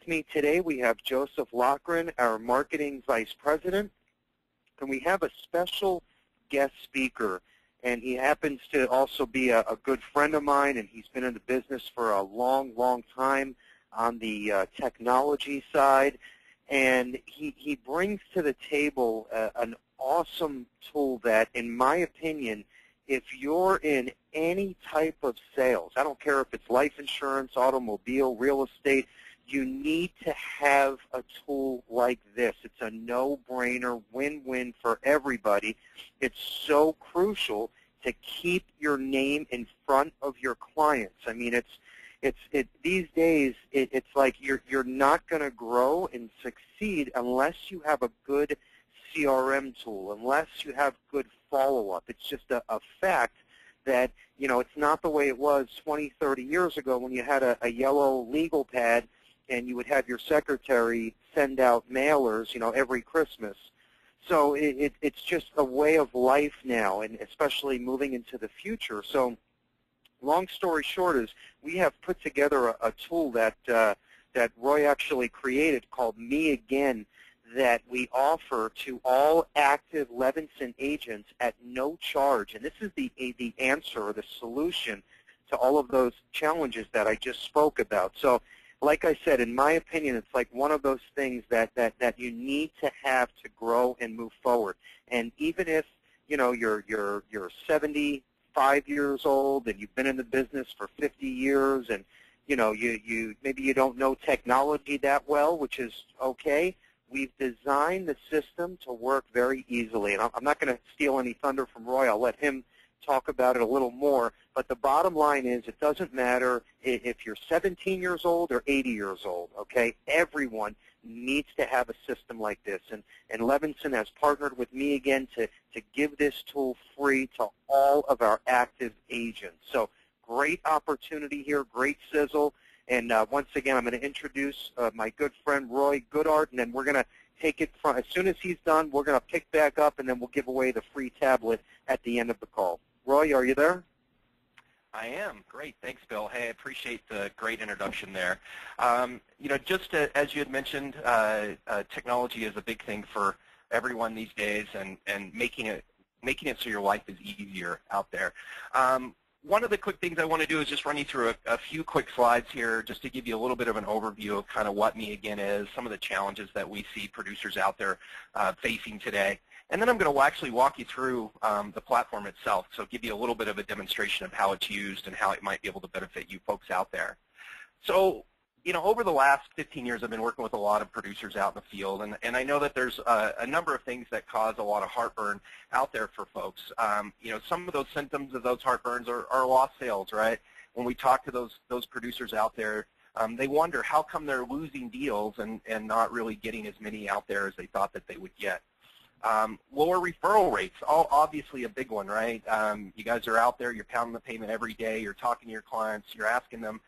With me today, we have Joseph Loughran, our Marketing Vice President, and we have a special guest speaker. And he happens to also be a good friend of mine, and he's been in the business for a long, long time on the technology side. And he brings to the table an awesome tool that, in my opinion, if you're in any type of sales, I don't care if it's life insurance, automobile, real estate, you need to have a tool like this. It's a no-brainer, win-win for everybody. It's so crucial to keep your name in front of your clients. I mean, these days, it's like you're not going to grow and succeed unless you have a good CRM tool, unless you have good follow-up. It's just a fact that, you know, it's not the way it was 20, 30 years ago when you had a yellow legal pad and you would have your secretary send out mailers, you know, every Christmas. So it's just a way of life now, and especially moving into the future. So long story short is we have put together a tool that Roy actually created called Me Again that we offer to all active Levinson agents at no charge. And this is the answer or the solution to all of those challenges that I just spoke about. So like I said, in my opinion, it's like one of those things that you need to have to grow and move forward. And even if, you know, you're 75 years old and you've been in the business for 50 years and, you know, maybe you don't know technology that well, which is okay. We've designed the system to work very easily. And I'm not going to steal any thunder from Roy. I'll let him talk about it a little more. But the bottom line is it doesn't matter if you're 17 years old or 80 years old, okay? Everyone needs to have a system like this. And Levinson has partnered with me again to give this tool free to all of our active agents. So great opportunity here, great sizzle. And once again, I'm going to introduce my good friend Roy Goodart, and then we're going to take it from, as soon as he's done, we're going to pick back up, and then we'll give away the free tablet at the end of the call. Roy, are you there? I am. Great. Thanks, Bill. Hey, I appreciate the great introduction there. You know, just as you had mentioned, technology is a big thing for everyone these days, and making it so your life is easier out there. One of the quick things I want to do is just run you through a few quick slides here just to give you a little bit of an overview of kind of what Me Again is, some of the challenges that we see producers out there facing today. And then I'm going to actually walk you through the platform itself, so give you a little bit of a demonstration of how it's used and how it might be able to benefit you folks out there. So, you know, over the last 15 years, I've been working with a lot of producers out in the field, and I know that there's a number of things that cause a lot of heartburn out there for folks. You know, some of those symptoms of those heartburns are lost sales, right? When we talk to those producers out there, they wonder how come they're losing deals and not really getting as many out there as they thought that they would get. Lower referral rates, obviously a big one, right? You guys are out there, you're pounding the pavement every day, you're talking to your clients, you're asking them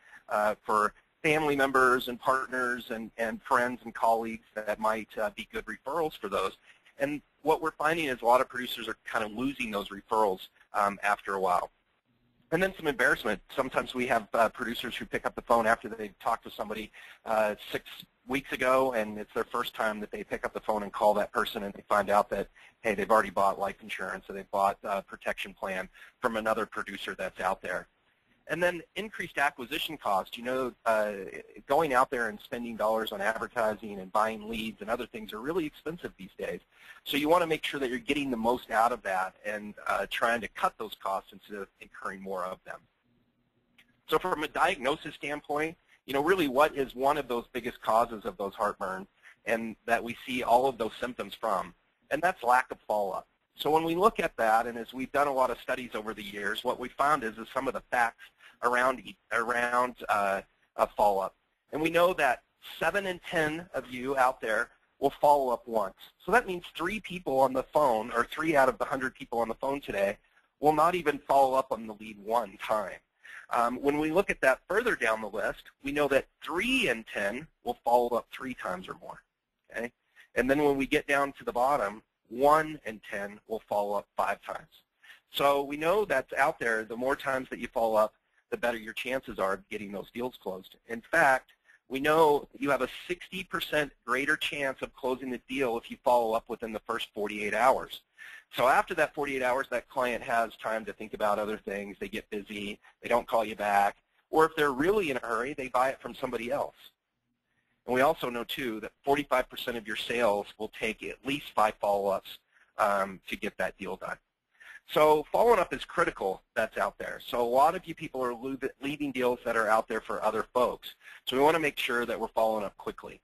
for family members and partners and friends and colleagues that might be good referrals for those. And what we're finding is a lot of producers are kind of losing those referrals after a while. And then some embarrassment. Sometimes we have producers who pick up the phone after they've talked to somebody 6 weeks ago, and it's their first time that they pick up the phone and call that person, and they find out that, hey, they've already bought life insurance or they've bought a protection plan from another producer that's out there. And then increased acquisition cost. You know, going out there and spending dollars on advertising and buying leads and other things are really expensive these days. So you want to make sure that you're getting the most out of that and trying to cut those costs instead of incurring more of them. So from a diagnosis standpoint, you know, really what is one of those biggest causes of those heartburn and that we see all of those symptoms from? And that's lack of follow-up. So when we look at that, and as we've done a lot of studies over the years, what we found is some of the facts around follow-up. And we know that 7 in 10 of you out there will follow up once. So that means 3 people on the phone, or 3 out of the 100 people on the phone today, will not even follow up on the lead one time. When we look at that further down the list, we know that 3 in 10 will follow up 3 times or more. Okay? And then when we get down to the bottom, 1 in 10 will follow up 5 times. So we know that's out there. The more times that you follow up, the better your chances are of getting those deals closed. In fact, We know you have a 60% greater chance of closing the deal if you follow up within the first 48 hours. So after that 48 hours, that client has time to think about other things. They get busy. They don't call you back. Or if they're really in a hurry, they buy it from somebody else. And we also know, too, that 45% of your sales will take at least 5 follow-ups to get that deal done. So following up is critical. That's out there. So a lot of you people are leaving deals that are out there for other folks. So we want to make sure that we're following up quickly.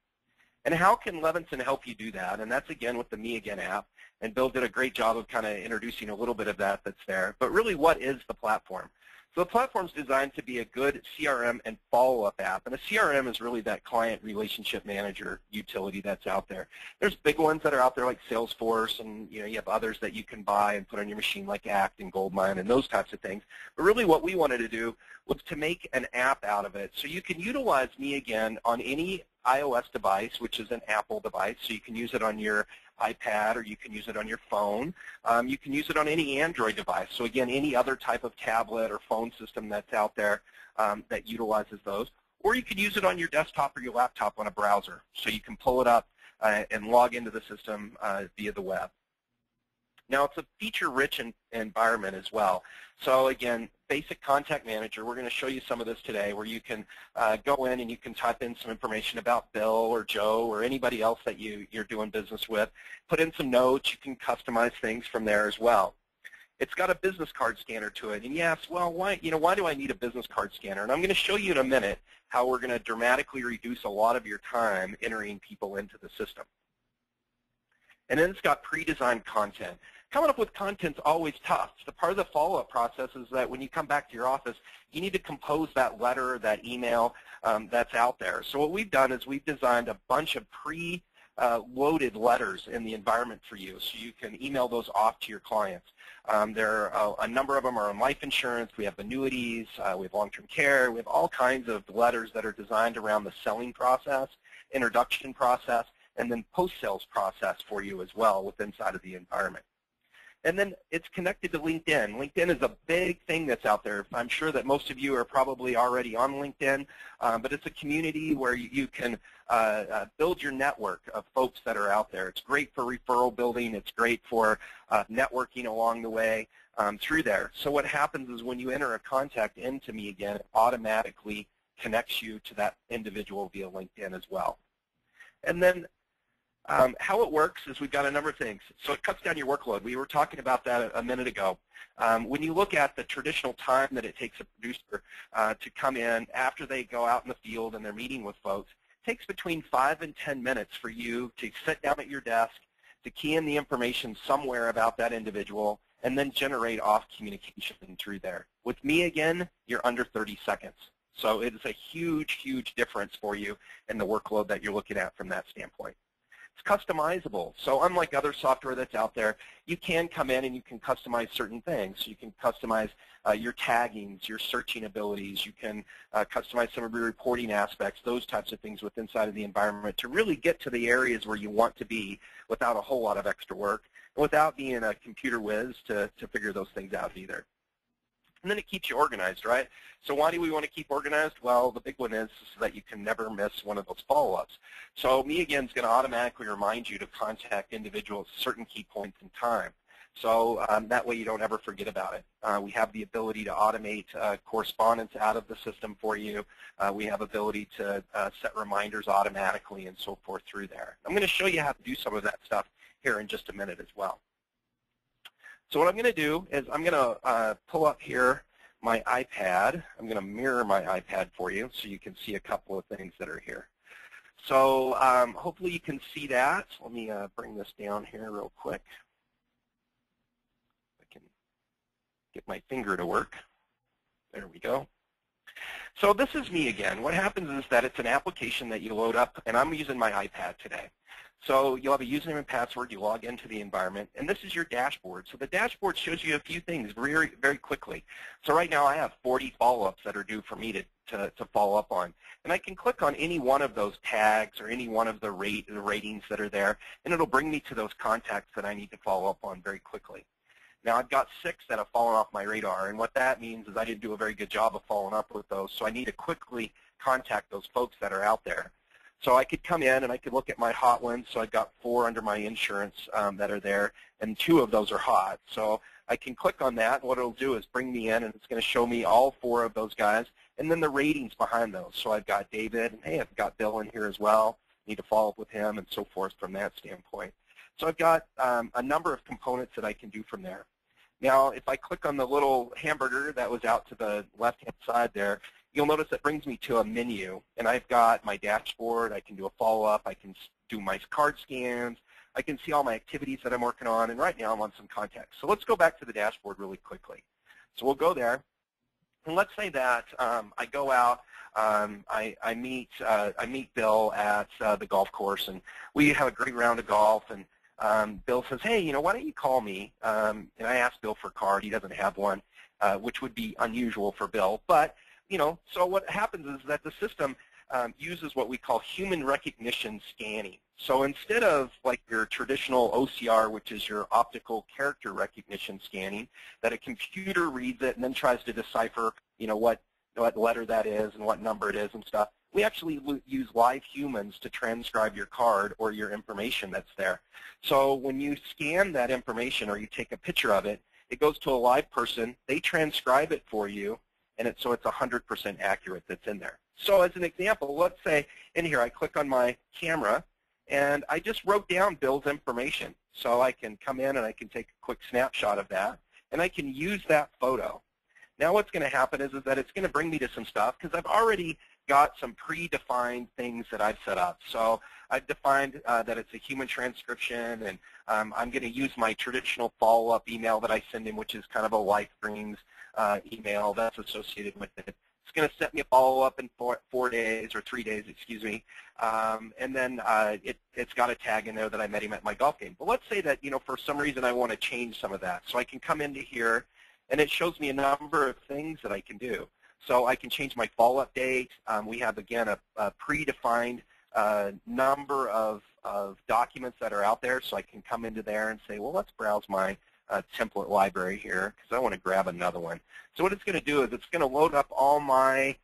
And how can Levinson help you do that? And that's, again, with the Me Again app. And Bill did a great job of kind of introducing a little bit of that that's there. But really, what is the platform? So the platform is designed to be a good CRM and follow-up app. And a CRM is really that client relationship manager utility that's out there. There's big ones that are out there like Salesforce, and you have others that you can buy and put on your machine like Act and Goldmine and those types of things. But really what we wanted to do was to make an app out of it. So you can utilize Me Again on any iOS device, which is an Apple device. So you can use it on your iPad, or you can use it on your phone. You can use it on any Android device. So again, any other type of tablet or phone system that's out there that utilizes those. Or you can use it on your desktop or your laptop on a browser. So you can pull it up and log into the system via the web. Now, it's a feature-rich environment as well. So again, basic contact manager, we're going to show you some of this today, where you can go in and you can type in some information about Bill or Joe or anybody else that you're doing business with. Put in some notes. You can customize things from there as well. It's got a business card scanner to it. And yes, well, why do I need a business card scanner? And I'm going to show you in a minute how we're going to dramatically reduce a lot of your time entering people into the system. And then it's got pre-designed content. Coming up with content's always tough. The part of the follow-up process is that when you come back to your office, you need to compose that letter, that email that's out there. So what we've done is we've designed a bunch of pre-loaded letters in the environment for you, so you can email those off to your clients. There are a number of them are on life insurance. We have annuities. We have long-term care. We have all kinds of letters that are designed around the selling process, introduction process, and then post-sales process for you as well within inside of the environment. And then it's connected to LinkedIn. LinkedIn is a big thing that's out there. I'm sure that most of you are probably already on LinkedIn, but it's a community where you can build your network of folks that are out there. It's great for referral building. It's great for networking along the way through there. So what happens is when you enter a contact into Me Again, it automatically connects you to that individual via LinkedIn as well. And then how it works is we've got a number of things. So it cuts down your workload. We were talking about that a minute ago. When you look at the traditional time that it takes a producer to come in after they go out in the field and they're meeting with folks, it takes between 5 and 10 minutes for you to sit down at your desk, to key in the information somewhere about that individual, and then generate off communication through there. With Me Again, you're under 30 seconds. So it is a huge, huge difference for you in the workload that you're looking at from that standpoint. It's customizable. So unlike other software that's out there, you can come in and you can customize certain things. So you can customize your taggings, your searching abilities. You can customize some of your reporting aspects, those types of things within inside of the environment to really get to the areas where you want to be without a whole lot of extra work and without being a computer whiz to figure those things out either. And then it keeps you organized, right? So why do we want to keep organized? Well, the big one is so that you can never miss one of those follow-ups. So Me Again is going to automatically remind you to contact individuals at certain key points in time. So that way you don't ever forget about it. We have the ability to automate correspondence out of the system for you. We have ability to set reminders automatically and so forth through there. I'm going to show you how to do some of that stuff here in just a minute as well. So what I'm going to do is I'm going to pull up here my iPad. I'm going to mirror my iPad for you so you can see a couple of things that are here. So hopefully you can see that. Let me bring this down here real quick. I can get my finger to work. There we go. So this is Me Again. What happens is that it's an application that you load up, and I'm using my iPad today. So you'll have a username and password. You log into the environment, and this is your dashboard. So the dashboard shows you a few things very, very quickly. So right now I have 40 follow-ups that are due for me to follow up on. And I can click on any one of those tags or any one of the ratings that are there, and it'll bring me to those contacts that I need to follow up on very quickly. Now I've got 6 that have fallen off my radar, and what that means is I didn't do a very good job of following up with those, so I need to quickly contact those folks that are out there. So I could come in and I could look at my hot ones. So I've got 4 under my insurance that are there, and 2 of those are hot. So I can click on that, and what it'll do is bring me in, and it's going to show me all 4 of those guys, and then the ratings behind those. So I've got David, and hey, I've got Bill in here as well. Need to follow up with him, and so forth from that standpoint. So I've got a number of components that I can do from there. Now, if I click on the little hamburger that was out to the left-hand side there, you'll notice it brings me to a menu, and I've got my dashboard. I can do a follow-up. I can do my card scans. I can see all my activities that I'm working on, and right now I'm on some contacts. So let's go back to the dashboard really quickly. So we'll go there, and let's say that I go out, I meet Bill at the golf course, and we have a great round of golf, and Bill says, hey, why don't you call me? And I asked Bill for a card. He doesn't have one, which would be unusual for Bill. But, so what happens is that the system uses what we call human recognition scanning. So instead of like your traditional OCR, which is your optical character recognition scanning, that a computer reads it and then tries to decipher, what letter that is and what number it is and stuff, we actually use live humans to transcribe your card or your information that's there. So when you scan that information or you take a picture of it, it goes to a live person. They transcribe it for you, and so it's 100% accurate that's in there. So as an example, let's say in here I click on my camera, and I just wrote down Bill's information. So I can come in and I can take a quick snapshot of that, and I can use that photo. Now what's going to happen is that it's going to bring me to some stuff because I've already got some predefined things that I've set up. So I've defined that it's a human transcription, and I'm going to use my traditional follow-up email that I send in, which is kind of a LifeStreams email that's associated with it. It's going to set me a follow-up in 4 days or 3 days, excuse me, and then it's got a tag in there that I met him at my golf game. But let's say that for some reason I want to change some of that, so I can come into here, and it shows me a number of things that I can do. So I can change my follow-up date. We have, again, a predefined number of documents that are out there, so I can come into there and say, well, let's browse my template library here because I want to grab another one. So what it's going to do is it's going to load up all my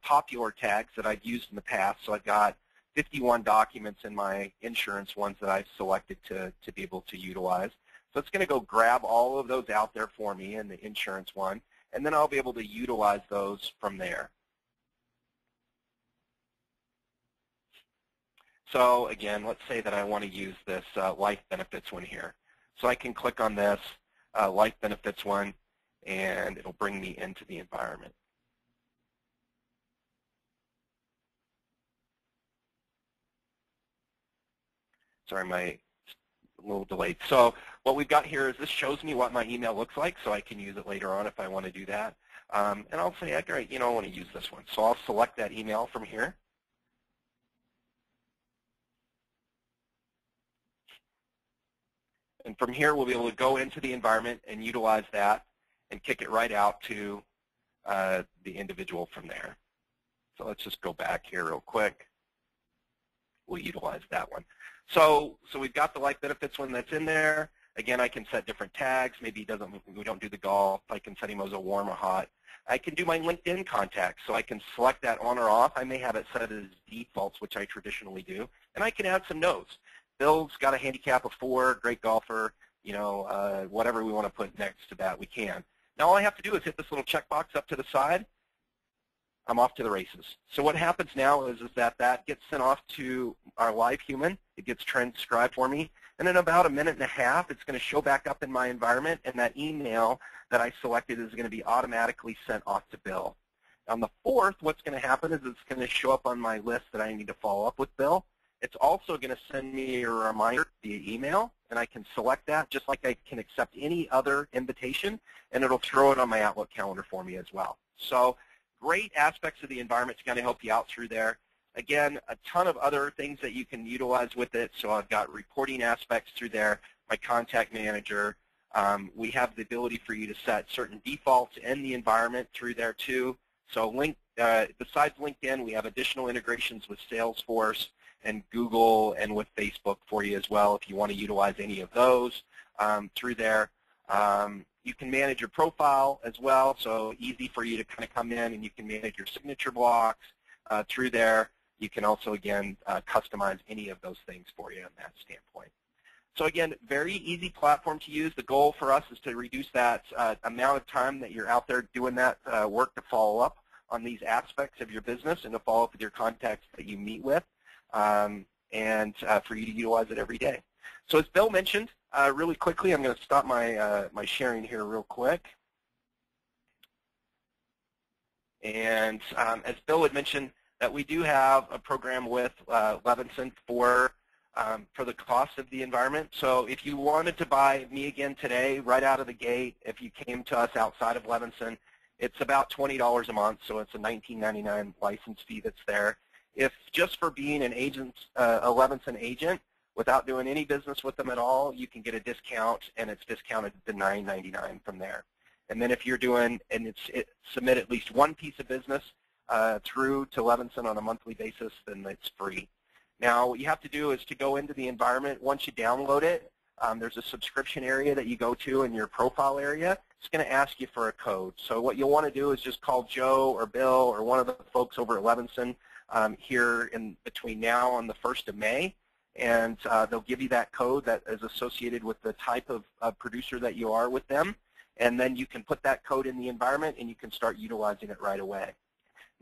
popular tags that I've used in the past. So I've got 51 documents in my insurance ones that I've selected to be able to utilize. So it's going to go grab all of those out there for me in the insurance one, and then I'll be able to utilize those from there. So again, let's say that I want to use this life benefits one here. So I can click on this life benefits one, and it'll bring me into the environment. Sorry, my a little delayed. So what we've got here is this shows me what my email looks like, so I can use it later on if I want to do that. And I'll say, great, I want to use this one. So I'll select that email from here. And from here, we'll be able to go into the environment and utilize that and kick it right out to the individual from there. So let's just go back here real quick. We'll utilize that one. So we've got the life benefits one that's in there. Again, I can set different tags. Maybe we don't do the golf. I can set him as a warm or hot. I can do my LinkedIn contacts, so I can select that on or off. I may have it set as defaults, which I traditionally do, and I can add some notes. Bill's got a handicap of 4, great golfer, whatever we want to put next to that, we can. Now all I have to do is hit this little checkbox up to the side. I'm off to the races. So what happens now is that gets sent off to our live human. It gets transcribed for me. And in about a minute and a half, it's going to show back up in my environment, and that email that I selected is going to be automatically sent off to Bill. On the 4th, what's going to happen is it's going to show up on my list that I need to follow up with Bill. It's also going to send me a reminder via email, and I can select that just like I can accept any other invitation, and it'll throw it on my Outlook calendar for me as well. So great aspects of the environment to kind of help you out through there. Again, a ton of other things that you can utilize with it. So I've got reporting aspects through there, my contact manager. We have the ability for you to set certain defaults in the environment through there too. So besides LinkedIn, we have additional integrations with Salesforce and Google and with Facebook for you as well if you want to utilize any of those through there. You can manage your profile as well, so easy for you to kind of come in and you can manage your signature blocks through there. You can also, again, customize any of those things for you on that standpoint. So again, very easy platform to use. The goal for us is to reduce that amount of time that you're out there doing that work to follow up on these aspects of your business and to follow up with your contacts that you meet with, and for you to utilize it every day. So as Bill mentioned, really quickly, I'm going to stop my, my sharing here real quick. And as Bill had mentioned, that we do have a program with Levinson for the cost of the environment. So if you wanted to buy Me Again today, right out of the gate, if you came to us outside of Levinson, it's about $20 a month, so it's a $19.99 license fee that's there. If just for being an agent, a Levinson agent, without doing any business with them at all, you can get a discount, and it's discounted to $9.99 from there. And then if you're doing, and submit at least one piece of business through to Levinson on a monthly basis, then it's free. Now, what you have to do is to go into the environment. Once you download it, there's a subscription area that you go to in your profile area. It's going to ask you for a code. So what you'll want to do is just call Joe or Bill or one of the folks over at Levinson here in between now and the 1st of May, and they'll give you that code that is associated with the type of producer that you are with them, and then you can put that code in the environment and you can start utilizing it right away.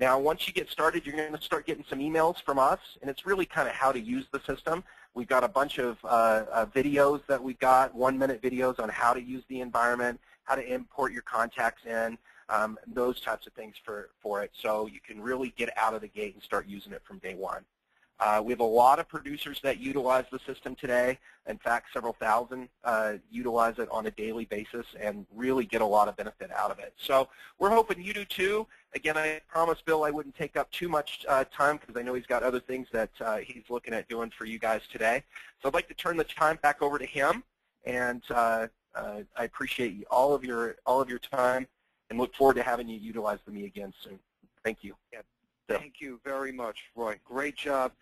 Now, once you get started, you're going to start getting some emails from us, and it's really kind of how to use the system. We've got a bunch of videos that we've got, 1-minute videos on how to use the environment, how to import your contacts in, those types of things for it, so you can really get out of the gate and start using it from day one. We have a lot of producers that utilize the system today. In fact, several thousand utilize it on a daily basis and really get a lot of benefit out of it. So we're hoping you do too. Again, I promised Bill I wouldn't take up too much time because I know he's got other things that he's looking at doing for you guys today. So I'd like to turn the time back over to him, and I appreciate all of your time and look forward to having you utilize the Me Again soon. Thank you. Yeah. Thank you very much, Roy. Great job.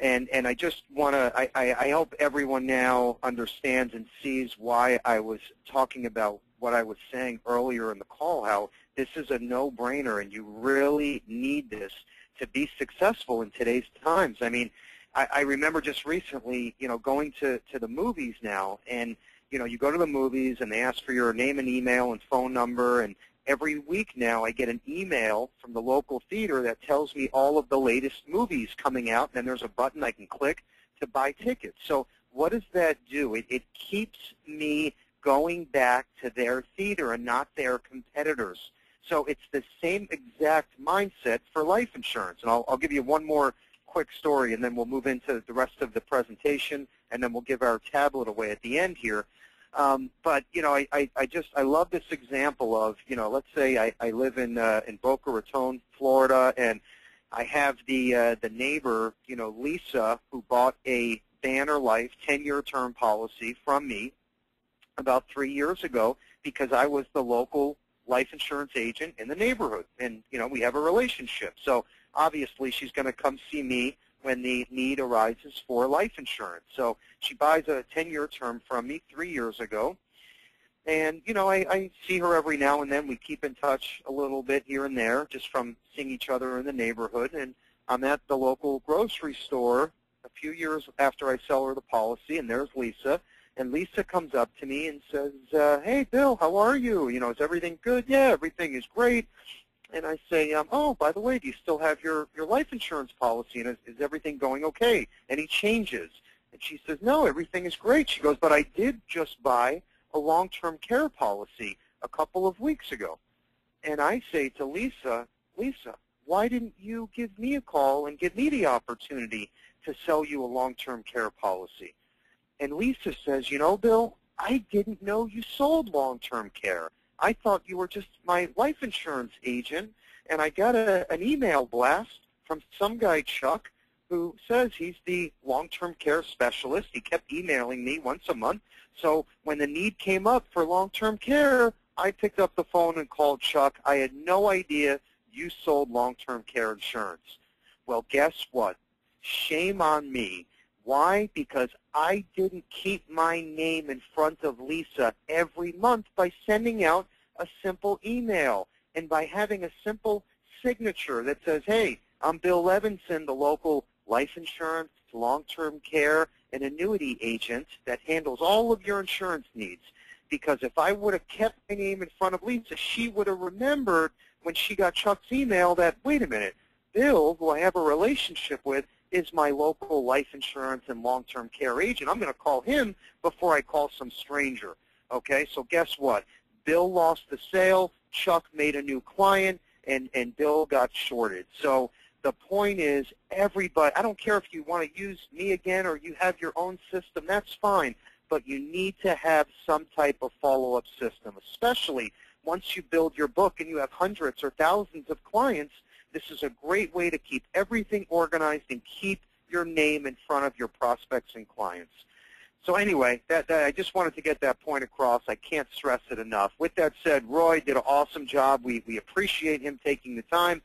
And I just want to, I hope everyone now understands and sees why I was talking about what I was saying earlier in the call, how this is a no-brainer and you really need this to be successful in today's times. I mean, I remember just recently, going to the movies now, and, you go to the movies and they ask for your name and email and phone number, and every week now I get an email from the local theater that tells me all of the latest movies coming out, and then there's a button I can click to buy tickets. So what does that do? It keeps me going back to their theater and not their competitors. So it's the same exact mindset for life insurance. And I'll give you one more quick story, and then we'll move into the rest of the presentation, and then we'll give our tablet away at the end here. But I love this example of, let's say I live in Boca Raton, Florida, and I have the neighbor, Lisa, who bought a Banner Life 10-year term policy from me about 3 years ago because I was the local life insurance agent in the neighborhood, and we have a relationship. So obviously she's going to come see me when the need arises for life insurance. So she buys a 10-year term from me 3 years ago. And, I see her every now and then. We keep in touch a little bit here and there just from seeing each other in the neighborhood. And I'm at the local grocery store a few years after I sell her the policy, and there's Lisa. And Lisa comes up to me and says, hey, Bill, how are you? Is everything good? Yeah, everything is great. And I say, oh, by the way, do you still have your life insurance policy? And is everything going okay? Any changes? And she says, no, everything is great. She goes, but I did just buy a long-term care policy a couple of weeks ago. And I say to Lisa, why didn't you give me a call and give me the opportunity to sell you a long-term care policy? And Lisa says, Bill, I didn't know you sold long-term care. I thought you were just my life insurance agent, and I got an email blast from some guy, Chuck, who says he's the long-term care specialist. He kept emailing me once a month. So when the need came up for long-term care, I picked up the phone and called Chuck. I had no idea you sold long-term care insurance. Well, guess what? Shame on me. Why? Because I didn't keep my name in front of Lisa every month by sending out a simple email and by having a simple signature that says, hey, I'm Bill Levinson, the local life insurance, long-term care, and annuity agent that handles all of your insurance needs. Because if I would have kept my name in front of Lisa, she would have remembered when she got Chuck's email that, wait a minute, Bill, who I have a relationship with, is my local life insurance and long-term care agent. I'm going to call him before I call some stranger. Okay, so guess what? Bill lost the sale, Chuck made a new client, and Bill got shorted. So the point is, everybody, I don't care if you want to use me again or you have your own system, that's fine, but you need to have some type of follow-up system, especially once you build your book and you have hundreds or thousands of clients. This is a great way to keep everything organized and keep your name in front of your prospects and clients. So anyway, I just wanted to get that point across. I can't stress it enough. With that said, Roy did an awesome job. We appreciate him taking the time.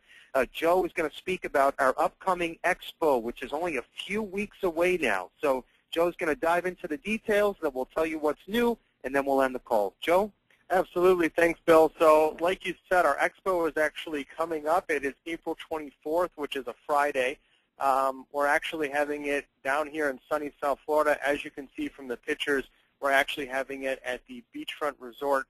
Joe is going to speak about our upcoming expo, which is only a few weeks away now. So Joe's going to dive into the details, then we'll tell you what's new, and then we'll end the call. Joe? Absolutely. Thanks, Bill. So like you said, our expo is actually coming up. It is April 24th, which is a Friday. We're actually having it down here in sunny South Florida. As you can see from the pictures, we're actually having it at the Beachfront Resort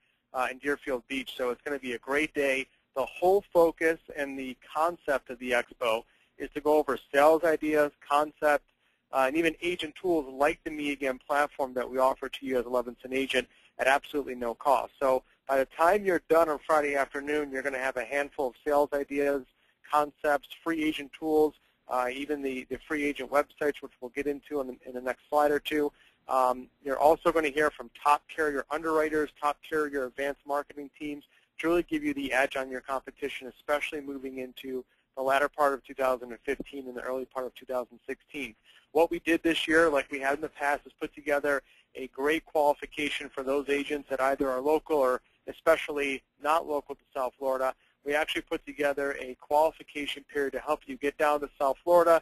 in Deerfield Beach. So it's going to be a great day. The whole focus and the concept of the expo is to go over sales ideas, concepts, and even agent tools like the Me Again platform that we offer to you as a Levinson agent at absolutely no cost. So by the time you're done on Friday afternoon, you're going to have a handful of sales ideas, concepts, free agent tools, even the free agent websites, which we'll get into in the next slide or two. You're also going to hear from top carrier underwriters, top carrier advanced marketing teams to really give you the edge on your competition, especially moving into the latter part of 2015 and the early part of 2016. What we did this year, like we had in the past, is put together a great qualification for those agents that either are local or especially not local to South Florida. We actually put together a qualification period to help you get down to South Florida,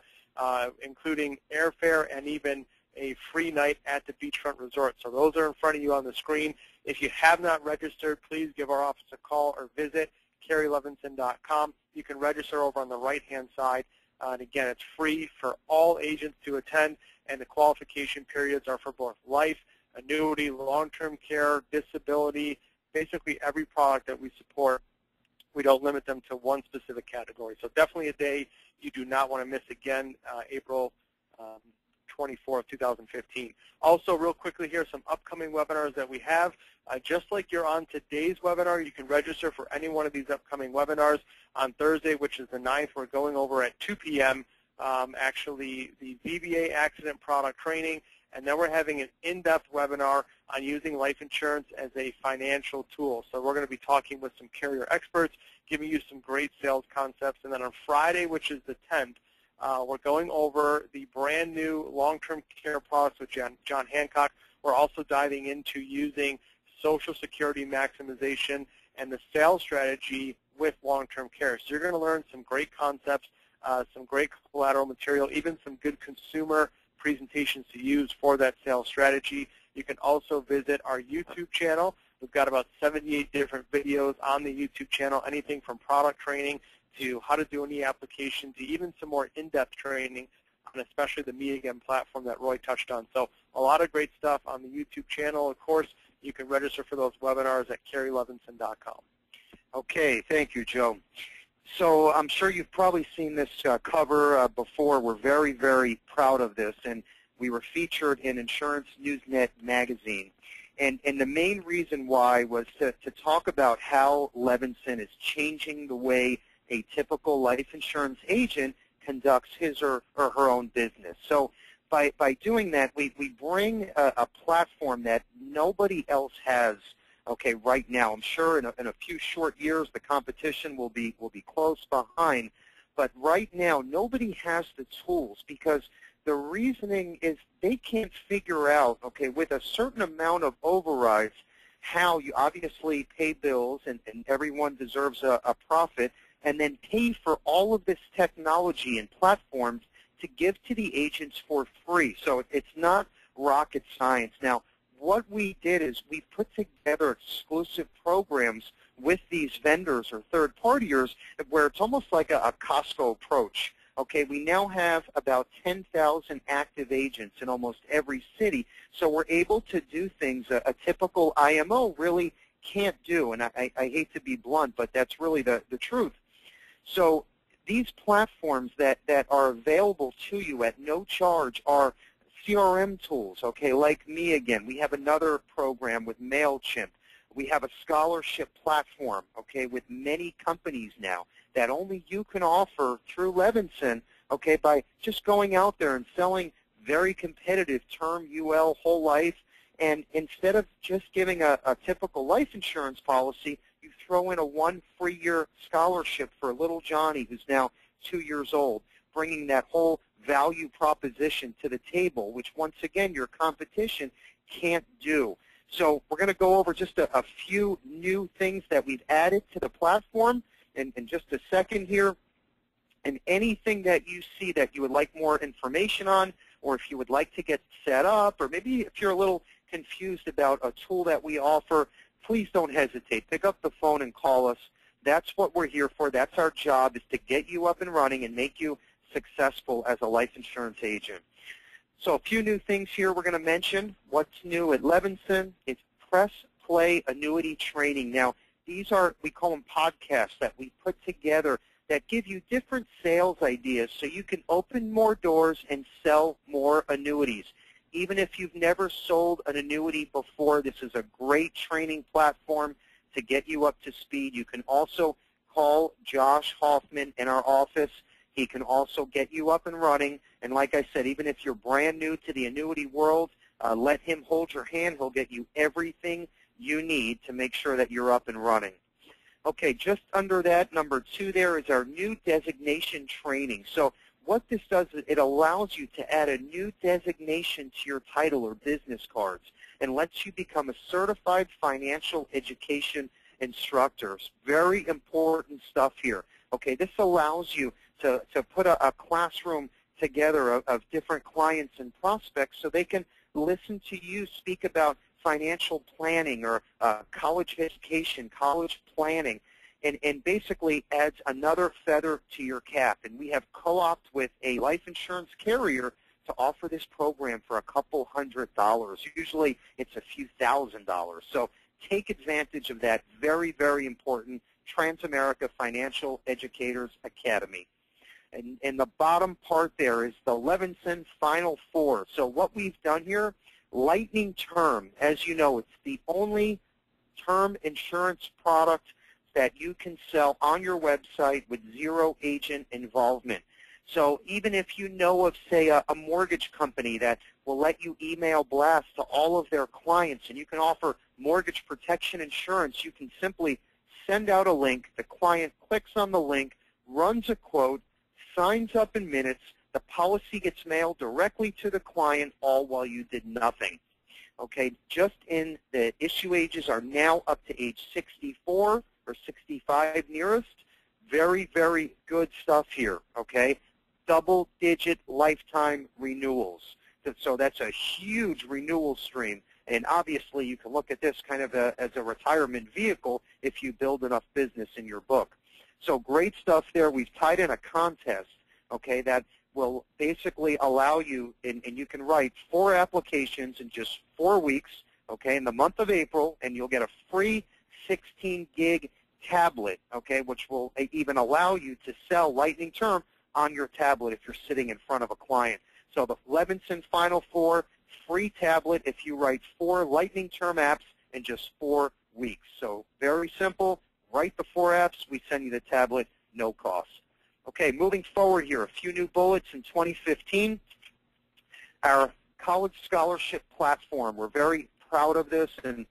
including airfare and even a free night at the Beachfront Resort. So those are in front of you on the screen. If you have not registered, please give our office a call or visit CarrieLevinson.com. You can register over on the right-hand side. And again, it's free for all agents to attend, and the qualification periods are for both life, annuity, long-term care, disability, basically every product that we support. We don't limit them to one specific category. So definitely a day you do not want to miss again, April 24th, 2015. Also, real quickly here, some upcoming webinars that we have. Just like you're on today's webinar, you can register for any one of these upcoming webinars. On Thursday, which is the 9th, we're going over at 2 p.m. Actually the VBA accident product training, and then we're having an in-depth webinar on using life insurance as a financial tool. So we're going to be talking with some carrier experts, giving you some great sales concepts. And then on Friday, which is the 10th, we're going over the brand new long-term care products with John Hancock. We're also diving into using Social Security maximization and the sales strategy with long-term care. So you're going to learn some great concepts, some great collateral material, even some good consumer presentations to use for that sales strategy. You can also visit our YouTube channel. We've got about 78 different videos on the YouTube channel, anything from product training to how to do an e-application to even some more in-depth training on especially the Me Again platform that Roy touched on. So a lot of great stuff on the YouTube channel. Of course, you can register for those webinars at CarrieLevinson.com. Okay, thank you, Joe. So I'm sure you've probably seen this cover before. We're very, very proud of this, and we were featured in Insurance Newsnet magazine. And the main reason why was to talk about how Levinson is changing the way a typical life insurance agent conducts his or her own business. So by doing that, we bring a platform that nobody else has, okay, right now. I'm sure in a few short years the competition will be close behind, but right now nobody has the tools because the reasoning is they can't figure out, okay, with a certain amount of overrides, how you obviously pay bills and everyone deserves a profit, and then pay for all of this technology and platforms to give to the agents for free. So it's not rocket science. Now, what we did is we put together exclusive programs with these vendors or third partiers where it's almost like a Costco approach. Okay, we now have about 10,000 active agents in almost every city, so we're able to do things a typical IMO really can't do, and I hate to be blunt, but that's really the truth. So these platforms that are available to you at no charge are CRM tools, okay, like Me Again. We have another program with MailChimp. We have a scholarship platform, okay, with many companies now that only you can offer through Levinson, okay, by just going out there and selling very competitive term UL whole life. And instead of just giving a typical life insurance policy, you throw in a 1 free year scholarship for little Johnny, who's now 2 years old, bringing that whole value proposition to the table, which once again your competition can't do. So we're going to go over just a few new things that we've added to the platform in just a second here. And anything that you see that you would like more information on, or if you would like to get set up, or maybe if you're a little confused about a tool that we offer, please don't hesitate. Pick up the phone and call us. That's what we're here for. That's our job, is to get you up and running and make you successful as a life insurance agent. So a few new things here we're going to mention. What's new at Levinson? It's Press Play Annuity Training. Now, these are, we call them podcasts that we put together that give you different sales ideas so you can open more doors and sell more annuities. Even if you've never sold an annuity before, this is a great training platform to get you up to speed. You can also call Josh Hoffman in our office. He can also get you up and running. And like I said, even if you're brand new to the annuity world, let him hold your hand. He'll get you everything you need to make sure that you're up and running. Okay, just under that, number 2 there is our new designation training. So what this does is it allows you to add a new designation to your title or business cards and lets you become a certified financial education instructor. It's very important stuff here. Okay, this allows you to put a classroom together of different clients and prospects so they can listen to you speak about financial planning or college education, college planning, and basically adds another feather to your cap. And we have co-opted with a life insurance carrier to offer this program for a couple $100. Usually it's a few $1,000s. So take advantage of that. Very, very important. Transamerica Financial Educators Academy. And the bottom part there is the Levinson Final Four. So what we've done here, Lightning Term, as you know, it's the only term insurance product that you can sell on your website with zero agent involvement. So even if you know of, say, a mortgage company that will let you email blast to all of their clients and you can offer mortgage protection insurance, you can simply send out a link. The client clicks on the link, runs a quote, signs up in minutes. The policy gets mailed directly to the client, all while you did nothing. Okay, just in the issue ages are now up to age 64 or 65 nearest. Very, very good stuff here, okay? Double-digit lifetime renewals. So that's a huge renewal stream. And obviously, you can look at this kind of as a retirement vehicle if you build enough business in your book. So great stuff there. We've tied in a contest, okay, that will basically allow you, and you can write 4 applications in just 4 weeks, okay, in the month of April, and you'll get a free 16-gig tablet, okay, which will even allow you to sell Lightning Term on your tablet if you're sitting in front of a client. So the Levinson Final Four, free tablet if you write 4 Lightning Term apps in just 4 weeks. So very simple. Write the 4 apps. We send you the tablet, no cost. Okay, moving forward here, a few new bullets in 2015. Our college scholarship platform. We're very proud of this, and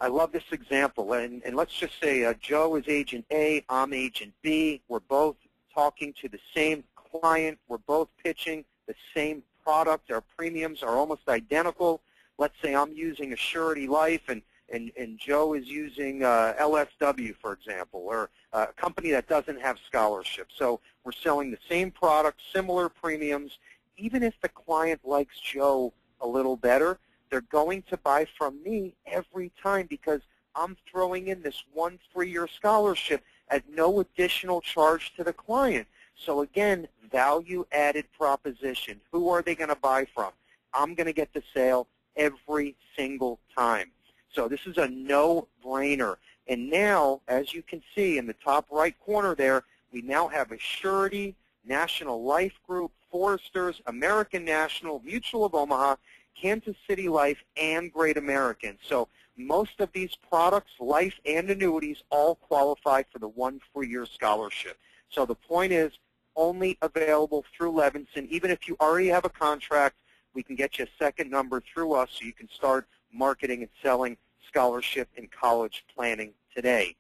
I love this example. And let's just say Joe is agent A, I'm agent B. We're both talking to the same client. We're both pitching the same product. Our premiums are almost identical. Let's say I'm using a Surety Life, and and Joe is using LSW, for example, or a company that doesn't have scholarships. So we're selling the same product, similar premiums. Even if the client likes Joe a little better, they're going to buy from me every time because I'm throwing in this 1 free-year scholarship at no additional charge to the client. So again, value-added proposition. Who are they going to buy from? I'm going to get the sale every single time. So this is a no-brainer. And now, as you can see in the top right corner there, we now have a Surety, National Life Group, Foresters, American National, Mutual of Omaha, Kansas City Life, and Great American. So most of these products, life and annuities, all qualify for the 1 free-year scholarship. So the point is, only available through Levinson. Even if you already have a contract, we can get you a second number through us so you can start marketing and selling scholarship and college planning today.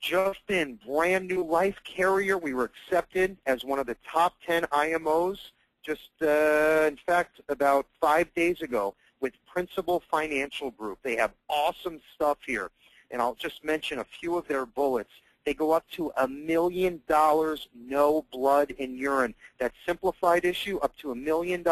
Just in, brand new life carrier. We were accepted as one of the top 10 IMOs just, in fact, about 5 days ago with Principal Financial Group. They have awesome stuff here, and I'll just mention a few of their bullets. They go up to $1 million, no blood in urine. That simplified issue up to $1 million,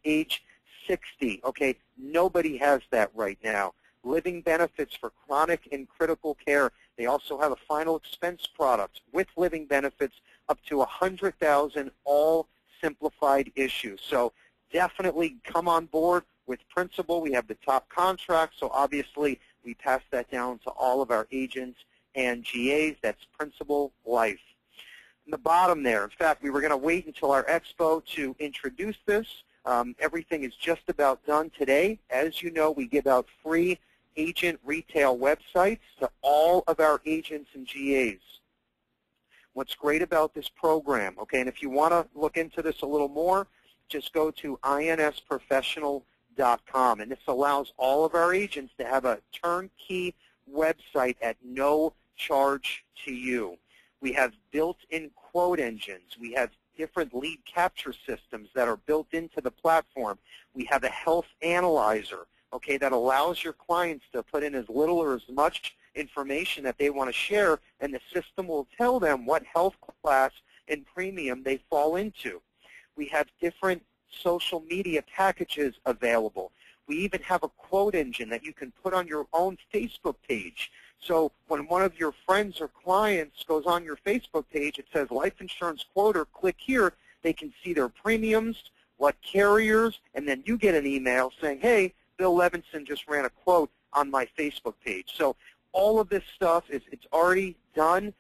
age 60. Okay, nobody has that right now. Living benefits for chronic and critical care. They also have a final expense product with living benefits up to $100,000, all simplified issues. So definitely come on board with Principal. We have the top contract, so obviously we pass that down to all of our agents and GAs. That's Principal Life. In the bottom there, in fact, we were going to wait until our expo to introduce this. Everything is just about done today. As you know, we give out free agent retail websites to all of our agents and GAs. What's great about this program, okay, and if you want to look into this a little more, just go to insprofessional.com, and this allows all of our agents to have a turnkey website at no charge to you. We have built-in quote engines. We have different lead capture systems that are built into the platform. We have a health analyzer, okay, that allows your clients to put in as little or as much information that they want to share, and the system will tell them what health class and premium they fall into. We have different social media packages available. We even have a quote engine that you can put on your own Facebook page. So when one of your friends or clients goes on your Facebook page, it says life insurance quote, or click here, they can see their premiums, what carriers, and then you get an email saying, hey, Bill Levinson just ran a quote on my Facebook page. So all of this stuff, it's already done.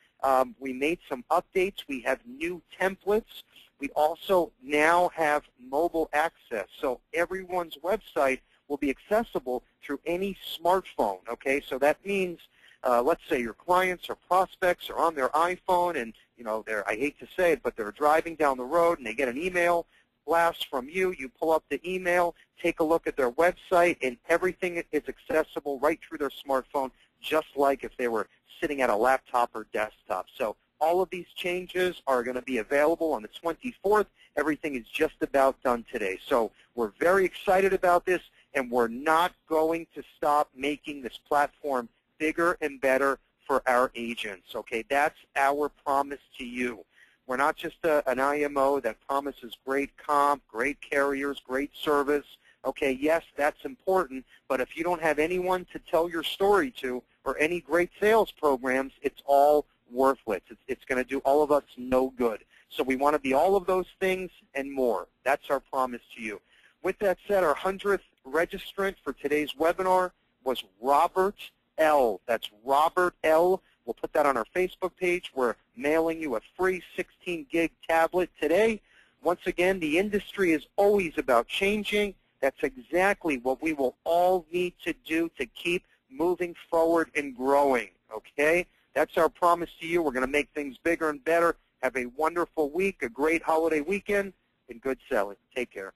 We made some updates. We have new templates. We also now have mobile access. So everyone's website will be accessible through any smartphone, okay? So that means, let's say your clients or prospects are on their iPhone and, you know, I hate to say it, but they're driving down the road and they get an email blast from you. You pull up the email, take a look at their website, and everything is accessible right through their smartphone, just like if they were sitting at a laptop or desktop. So all of these changes are going to be available on the 24th. Everything is just about done today. So we're very excited about this, and we're not going to stop making this platform bigger and better for our agents. Okay, that's our promise to you. We're not just an IMO that promises great comp, great carriers, great service. Okay, yes, that's important, but if you don't have anyone to tell your story to or any great sales programs, it's all worthless. It's going to do all of us no good. So we want to be all of those things and more. That's our promise to you. With that said, our 100th registrant for today's webinar was Robert L. That's Robert L. We'll put that on our Facebook page. We're mailing you a free 16-gig tablet today. Once again, the industry is always about changing. That's exactly what we will all need to do to keep moving forward and growing, okay? That's our promise to you. We're going to make things bigger and better. Have a wonderful week, a great holiday weekend, and good selling. Take care.